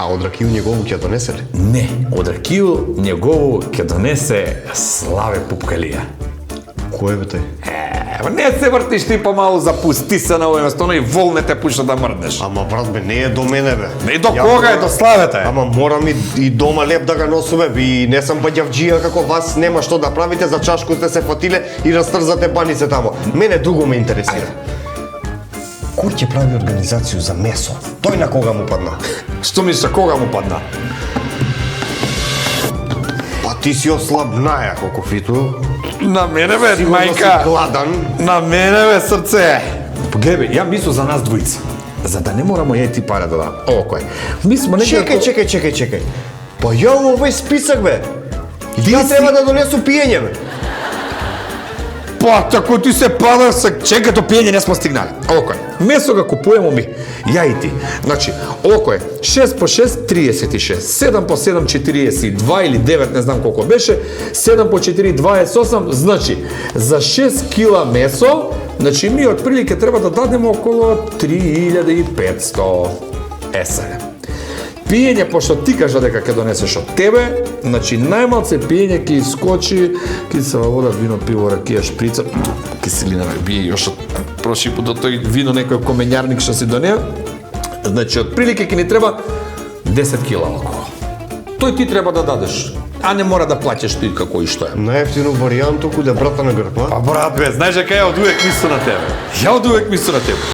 А од ракију негову ќе донесе ли? Не, од ракију негову ќе донесе Славе Пупкалија. Кој бе тој? Не се вртиш ти помалу, запусти се на овој место, и вол не те пушта да мрднеш. Ама брат бе, не е до мене бе. Не до кога е, до Славете е. Ама морам и дома леп да га носуве, и не сам баѓавџија како вас, нема што да правите, за чашку сте се фатиле и растрзате банице тамо. Мене друго ме интересира. Кој ќе прави организацију за месо? Тој на кога му падна? Што мислиш, кога му падна? Па ти си ослабнаја, колку фиту. На мене бе, Сигурно мајка. си гладан. На мене бе, срце. Гледай бе, ја мислам за нас двојци. За да не морамо ја и ти пара да дам. Ово кој. Ми сме некако... Чекај. Па ја овој список бе. Ја треба да донесу пиење бе. Па, тако ти се пада, чекай до пиење не смо стигнали. Ово кој. Месо го купуемо ми, ја и ти. Значи, ово кој, 6 по 6, 36, 7 по 7, 42 или 9, не знам колко беше, 7 по 4, 28, значи, за 6 кила месо, значи, ми отприлike треба да дадеме около 3500 есене. Пиење, пошто ти кажа дека ќе донесеш од тебе, значи најмалце пиење ќе искочи, кисела вода, вино, пиво, ракија, шприца, киселина би још од прошли пут до тој вино некој коменјарник што си донеа. Значи отприлike ќе ни треба 10 кила алкохол. Тој ти треба да дадеш, а не мора да плаќаш ти како и што е. Најефтино варијанту куде брата на грб, а? Па брат бе, знаеш дека ја од увек мислам на тебе. Ја од увек мислам на тебе.